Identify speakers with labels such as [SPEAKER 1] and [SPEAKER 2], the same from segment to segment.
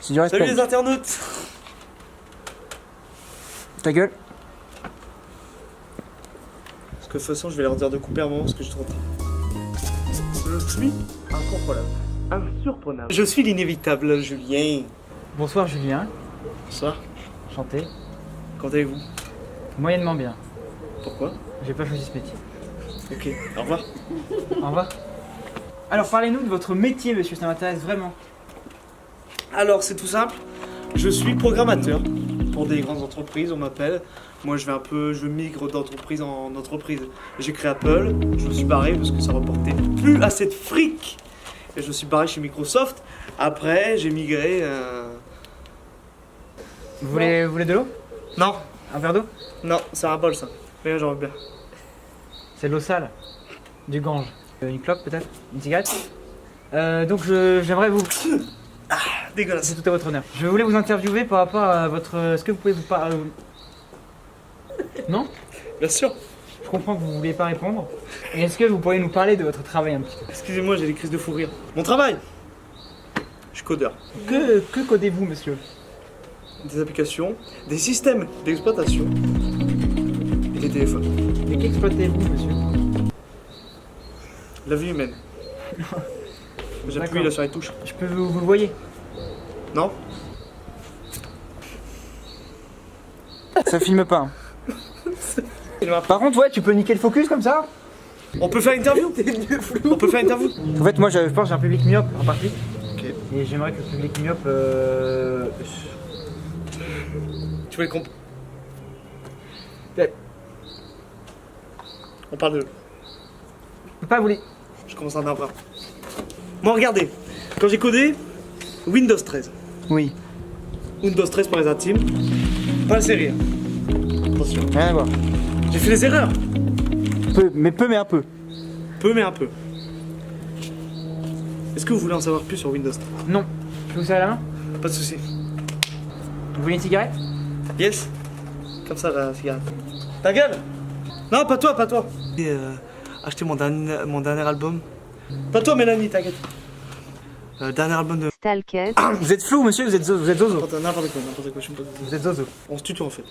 [SPEAKER 1] C'est du respect.
[SPEAKER 2] Salut les internautes.
[SPEAKER 1] Ta gueule.
[SPEAKER 2] Parce que de toute façon, je vais leur dire de couper un moment parce que je suis trop tard. Je suis incontrôlable. Insurprenable. Je suis l'inévitable Julien.
[SPEAKER 3] Bonsoir Julien,
[SPEAKER 2] Bonsoir.
[SPEAKER 3] enchanté.
[SPEAKER 2] Comment allez-vous?
[SPEAKER 3] Moyennement bien.
[SPEAKER 2] Pourquoi?
[SPEAKER 3] J'ai pas choisi ce métier.
[SPEAKER 2] Ok, au revoir.
[SPEAKER 3] Au revoir. Alors parlez-nous de votre métier monsieur, ça m'intéresse vraiment.
[SPEAKER 2] Alors, c'est tout simple. Je suis programmateur pour des grandes entreprises, on m'appelle. Moi, je migre d'entreprise en entreprise. J'ai créé Apple, je me suis barré parce que ça reportait plus assez de fric. Et je me suis barré chez Microsoft. Après, j'ai migré.
[SPEAKER 3] Vous voulez de l'eau?
[SPEAKER 2] Non,
[SPEAKER 3] Un verre d'eau?
[SPEAKER 2] non, c'est un bol ça. Mais j'en veux bien.
[SPEAKER 3] C'est de l'eau sale. Du gange. Une clope peut-être? Une cigarette? Donc j'aimerais vous...
[SPEAKER 2] Dégueulasse.
[SPEAKER 3] C'est tout à votre honneur. Je voulais vous interviewer par rapport à votre... Est-ce que vous pouvez vous parler... Non?
[SPEAKER 2] Bien sûr.
[SPEAKER 3] Je comprends que vous ne vouliez pas répondre. Et est-ce que vous pourriez nous parler de votre travail un petit peu?
[SPEAKER 2] Excusez-moi, j'ai des crises de fou rire. Mon travail. Je suis codeur.
[SPEAKER 3] Que codez-vous monsieur?
[SPEAKER 2] Des applications, des systèmes d'exploitation et des téléphones.
[SPEAKER 3] Mais qu'exploitez-vous monsieur?
[SPEAKER 2] La vie humaine. J'appuie
[SPEAKER 3] D'accord.
[SPEAKER 2] là sur les touches.
[SPEAKER 3] Je peux vous le voyez?
[SPEAKER 2] Non?
[SPEAKER 1] Ça filme pas.
[SPEAKER 3] Par contre ouais, tu peux niquer le focus comme ça?
[SPEAKER 2] On peut faire une interview. On peut faire une interview.
[SPEAKER 1] En fait, moi,
[SPEAKER 3] Je pense que j'ai un public myope en partie.
[SPEAKER 2] Ok.
[SPEAKER 3] Et j'aimerais que le public myope...
[SPEAKER 2] Tu veux le comp...
[SPEAKER 3] Ouais.
[SPEAKER 2] On parle de...
[SPEAKER 3] Je peux pas vous les...
[SPEAKER 2] Je commence à en avoir. Moi, regardez. Quand j'ai codé, Windows 13.
[SPEAKER 1] Oui,
[SPEAKER 2] Windows 13 pour les intimes. Pas la série. Hein. Attention.
[SPEAKER 1] rien à voir.
[SPEAKER 2] J'ai fait des erreurs.
[SPEAKER 1] Peu, mais un peu.
[SPEAKER 2] Peu, mais un peu. Est-ce que vous voulez en savoir plus sur Windows 13?
[SPEAKER 3] Non. Je vous ça à la main?
[SPEAKER 2] Pas de soucis.
[SPEAKER 3] Vous voulez une cigarette?
[SPEAKER 2] Yes. Comme ça, la cigarette. Ta gueule. Non, pas toi, pas toi. J'ai acheté mon dernier album. Pas toi, Mélanie, t'inquiète. Dernier album de...
[SPEAKER 4] Stalker.
[SPEAKER 1] Vous êtes flou, monsieur, vous êtes zozo.
[SPEAKER 2] N'importe quoi, je suis pas...
[SPEAKER 3] Vous êtes zozo.
[SPEAKER 2] On se tutoie en fait.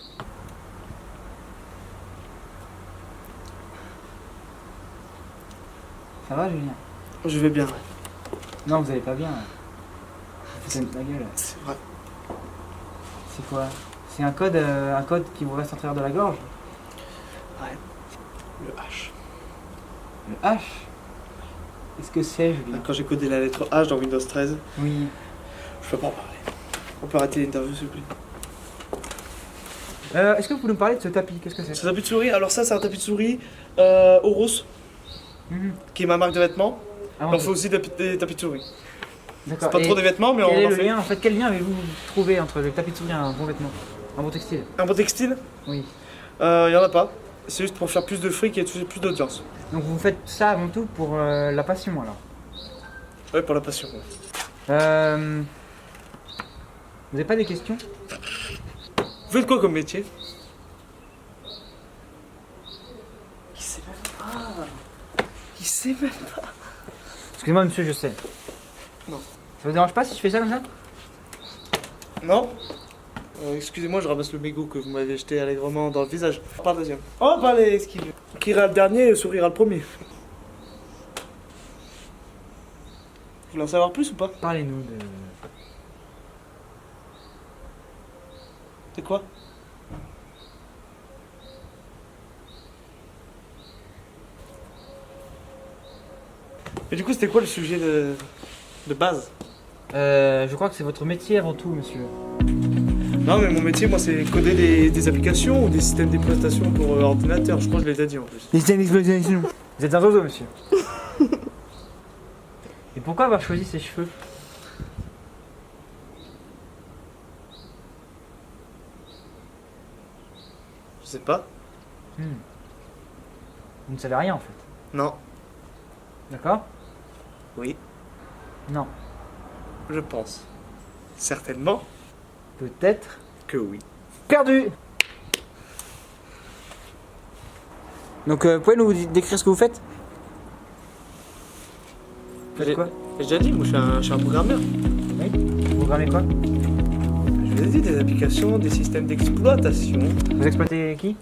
[SPEAKER 3] Ça va Julien?
[SPEAKER 2] Je vais bien.
[SPEAKER 3] Non, vous allez pas bien. Vous foutez de ma gueule.
[SPEAKER 2] C'est vrai.
[SPEAKER 3] C'est quoi? C'est un code qui vous reste en travers de la gorge?
[SPEAKER 2] Ouais. Le H.
[SPEAKER 3] Le H? Qu'est-ce que c'est Julien?
[SPEAKER 2] Quand j'ai codé la lettre H dans Windows 13,
[SPEAKER 3] Oui.
[SPEAKER 2] je peux pas en parler. On peut arrêter l'interview s'il vous plaît.
[SPEAKER 3] Est-ce que vous pouvez nous parler de ce tapis? Qu'est-ce que c'est?
[SPEAKER 2] C'est un tapis de souris. Alors ça, c'est un tapis de souris Oros,
[SPEAKER 3] Mhm.
[SPEAKER 2] qui est ma marque de vêtements.
[SPEAKER 3] Ah,
[SPEAKER 2] Mais on fait aussi des tapis de souris.
[SPEAKER 3] D'accord.
[SPEAKER 2] C'est pas
[SPEAKER 3] Et
[SPEAKER 2] trop des vêtements, mais
[SPEAKER 3] quel est
[SPEAKER 2] on en
[SPEAKER 3] le
[SPEAKER 2] fait.
[SPEAKER 3] lien en fait? Quel lien avez-vous trouvé entre le tapis de souris et un bon vêtement? Un bon textile?
[SPEAKER 2] Un bon textile,
[SPEAKER 3] Oui.
[SPEAKER 2] y en a pas. C'est juste pour faire plus de fric et toucher plus d'audience.
[SPEAKER 3] Donc vous faites ça avant tout pour la passion alors?
[SPEAKER 2] Ouais, pour la passion. Ouais.
[SPEAKER 3] Vous n'avez pas des questions?
[SPEAKER 2] Vous faites quoi comme métier? Il sait même pas. Il sait même pas.
[SPEAKER 3] Excusez-moi monsieur, je sais.
[SPEAKER 2] Non.
[SPEAKER 3] Ça vous dérange pas si je fais ça comme ça?
[SPEAKER 2] Non? Excusez-moi, je ramasse le mégot que vous m'avez jeté allègrement dans le visage. Pas le deuxième. Oh, pas les esquives. Qui rira le dernier, sourira le premier. Vous voulez en savoir plus ou pas?
[SPEAKER 3] Parlez-nous de...
[SPEAKER 2] C'est quoi? Et du coup, c'était quoi le sujet de base?
[SPEAKER 3] Je crois que c'est votre métier avant tout monsieur.
[SPEAKER 2] Non, mais mon métier, moi, c'est coder des applications ou des systèmes d'exploitation pour ordinateur. Je crois que je l'ai déjà dit en plus.
[SPEAKER 1] Les systèmes d'exploitation.
[SPEAKER 3] Vous êtes un zozo monsieur. Et pourquoi avoir choisi ces cheveux?
[SPEAKER 2] Je sais pas.
[SPEAKER 3] Vous ne savez rien en fait.
[SPEAKER 2] Non.
[SPEAKER 3] D'accord?
[SPEAKER 2] Oui.
[SPEAKER 3] Non.
[SPEAKER 2] Je pense. Certainement
[SPEAKER 3] Peut-être.
[SPEAKER 2] que oui.
[SPEAKER 3] Perdu!
[SPEAKER 1] Donc, vous pouvez nous décrire ce que vous faites?
[SPEAKER 3] Vous faites quoi?
[SPEAKER 2] J'ai déjà dit, moi je suis un programmeur.
[SPEAKER 3] Oui. programmez quoi?
[SPEAKER 2] Je vous ai dit des applications, des systèmes d'exploitation.
[SPEAKER 3] Vous exploitez qui?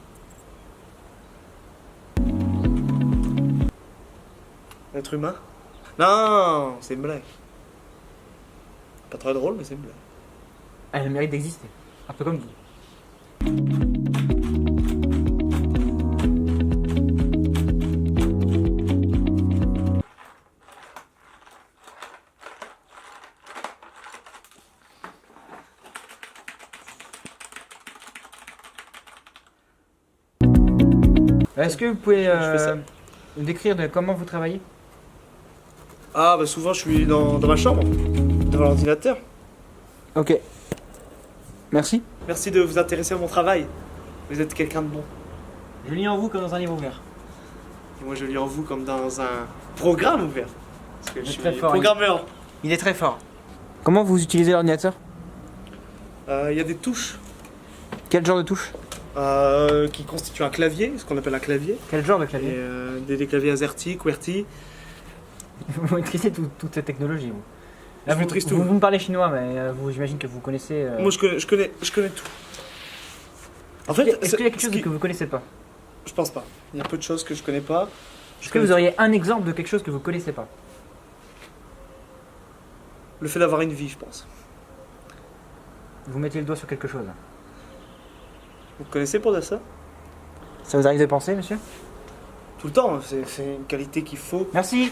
[SPEAKER 2] L'être humain? Non, c'est une blague. Pas très drôle, mais c'est une blague.
[SPEAKER 3] Elle a le mérite d'exister. Un peu comme vous. Est-ce que vous pouvez
[SPEAKER 2] fais ça.
[SPEAKER 3] nous décrire de comment vous travaillez?
[SPEAKER 2] Ah, bah souvent je suis dans ma chambre, devant l'ordinateur.
[SPEAKER 1] Ok. Merci.
[SPEAKER 2] Merci de vous intéresser à mon travail. Vous êtes quelqu'un de bon.
[SPEAKER 3] Je lis en vous comme dans un livre ouvert.
[SPEAKER 2] Et moi je lis en vous comme dans un programme ouvert. Parce que je
[SPEAKER 3] Vous êtes
[SPEAKER 2] suis
[SPEAKER 3] très fort,
[SPEAKER 2] programmeur.
[SPEAKER 3] Il est très fort.
[SPEAKER 1] Comment vous utilisez l'ordinateur?
[SPEAKER 2] Il y a des touches
[SPEAKER 1] Quel genre de touche?
[SPEAKER 2] qui constituent un clavier, ce qu'on appelle un clavier.
[SPEAKER 3] Quel genre de
[SPEAKER 2] Et
[SPEAKER 3] clavier?
[SPEAKER 2] des claviers AZERTY, QWERTY.
[SPEAKER 3] Vous maîtrisez toute cette technologie, vous.
[SPEAKER 2] Je maîtrise tout.
[SPEAKER 3] Vous me parlez chinois, mais j'imagine que vous connaissez.
[SPEAKER 2] Moi je connais tout. En fait,
[SPEAKER 3] Est-ce qu'il y a quelque
[SPEAKER 2] ce
[SPEAKER 3] chose
[SPEAKER 2] qui-
[SPEAKER 3] que vous connaissez pas?
[SPEAKER 2] Je pense pas. Il y a peu de choses que je connais pas.
[SPEAKER 3] Est-ce que vous auriez un exemple de quelque chose que vous connaissez pas?
[SPEAKER 2] Le fait d'avoir une vie, je pense.
[SPEAKER 3] Vous mettez le doigt sur quelque chose.
[SPEAKER 2] Vous connaissez pour dire ça?
[SPEAKER 1] Ça vous arrive de penser, monsieur?
[SPEAKER 2] Tout le temps, c'est une qualité qu'il faut.
[SPEAKER 3] Merci.